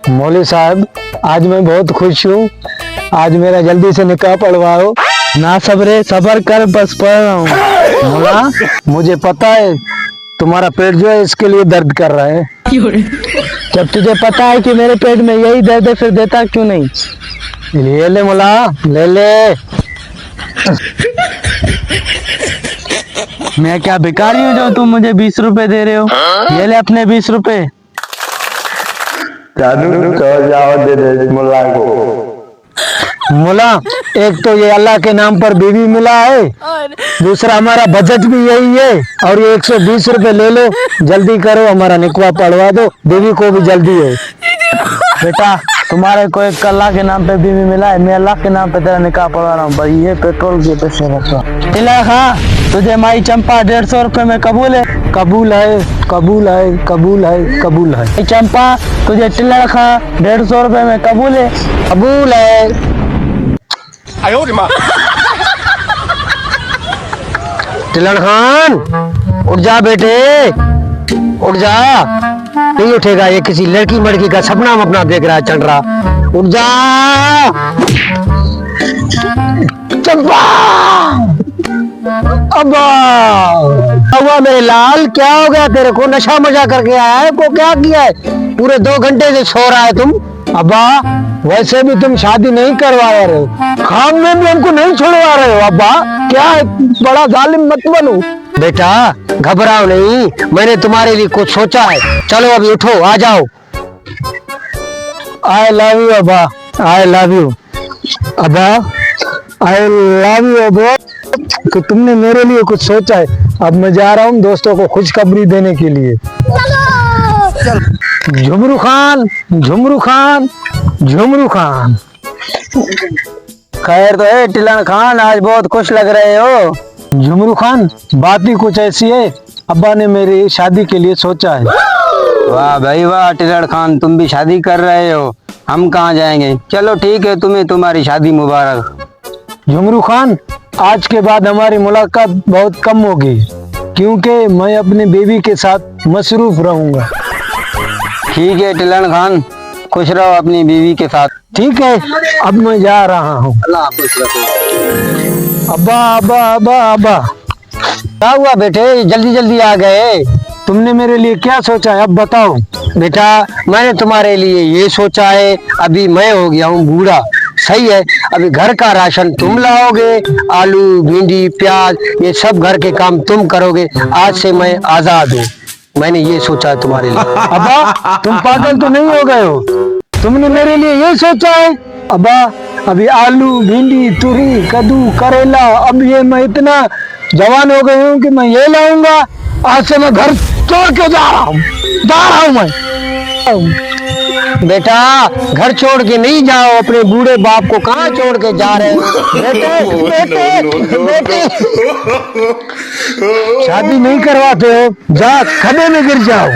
मौलवी साहब, आज मैं बहुत खुश हूँ। आज मेरा जल्दी से निकाह पढ़वाओ। ना सबरे, सबर कर, बस पढ़ रहा हूँ। मौला, मुझे पता है तुम्हारा पेट जो है इसके लिए दर्द कर रहा है। जब तुझे पता है कि मेरे पेट में यही दर्द है, फिर देता क्यों नहीं? ले ले मौला, ले ले। मैं क्या भिखारी हूँ जो तुम मुझे 20 रुपए दे रहे हो? ये ले अपने 20 रुपए। जाओ दे दे मुल्ला को। मुला, एक तो ये अल्लाह के नाम पर बीवी मिला है, दूसरा हमारा बजट भी यही है, और ये 120 रुपए ले लो। जल्दी करो, हमारा निकवा पढ़वा दो, बीवी को भी जल्दी है। बेटा, तुम्हारे को एक अल्लाह के नाम पे बीवी मिला है, मैं अल्लाह के नाम पे तेरा निकाह पढ़वा रहा हूँ। भाई ये पेट्रोल के पैसे रखो। टिल्ला खा, तुझे माई चंपा 150 रुपए में कबूल है? कबूल है, कबूल है, कबूल है, कबूल है। माई चंपा, तुझे टिल्ला खा 150 रुपए में कबूल है? कबूल है। टिलन खान, उठ जा बेटे, उठ जा। नहीं उठेगा, ये किसी लड़की मड़की का सपना अपना देख रहा है, चल रहा। उठ जा चंपा। अब्बा, हुआ मेरे लाल, क्या हो गया तेरे को? नशा मजा करके आया है को क्या किया है? पूरे 2 घंटे से सो रहा है तुम। अब्बा, वैसे भी तुम शादी नहीं करवा रहे हो, खान में भी हमको नहीं छोड़वा रहे हो। अब्बा, क्या है, बड़ा जालिम मत बनो। बेटा घबराओ नहीं, मैंने तुम्हारे लिए कुछ सोचा है। चलो अभी उठो, आ जाओ। आई लव यू अब्बा, आई लव यू अब्बा, आई लव यू अब्बा। तो तुमने मेरे लिए कुछ सोचा है। अब मैं जा रहा हूँ दोस्तों को खुशखबरी देने के लिए। झुमरू खान, झुमरू खान, झुमरू खान। खैर तो है टिलन खान, आज बहुत खुश लग रहे हो। झुमरू खान, बात ही कुछ ऐसी है, अब्बा ने मेरी शादी के लिए सोचा है। वाह भाई वाह टिलन खान, तुम भी शादी कर रहे हो, हम कहाँ जाएंगे? चलो ठीक है, तुम्हें तुम्हारी शादी मुबारक। झुमरू खान, आज के बाद हमारी मुलाकात बहुत कम होगी, क्योंकि मैं अपने बेबी के साथ मसरूफ रहूंगा। ठीक है टिलन खान, खुश रहो अपनी बीवी के साथ। ठीक है, अब मैं जा रहा हूँ। अल्लाह खुश रखो। अब्बा, अब्बा, अब्बा, अब्बा, क्या हुआ बेटे, जल्दी जल्दी आ गए? तुमने मेरे लिए क्या सोचा है, अब बताओ। बेटा, मैंने तुम्हारे लिए ये सोचा है, अभी मैं हो गया हूँ बूढ़ा, सही है, अभी घर का राशन तुम लाओगे, आलू भिंडी प्याज ये सब घर के काम तुम करोगे। आज से मैं आजाद हूँ, मैंने ये सोचा है तुम्हारे लिए। अब्बा, तुम पागल तो नहीं हो गए हो? तुमने मेरे लिए ये सोचा है? अब्बा, अभी आलू भिंडी तुरी कद्दू करेला, अब ये मैं इतना जवान हो गई हूँ कि मैं ये लाऊंगा। आज से मैं घर छोड़ के जा रहा हूँ मैं। बेटा, घर छोड़ के नहीं जाओ, अपने बूढ़े बाप को कहाँ छोड़ के जा रहे हो? बेटे, बेटे, बेटे, शादी नहीं करवाते हो, जा खड्डे में गिर जाओ।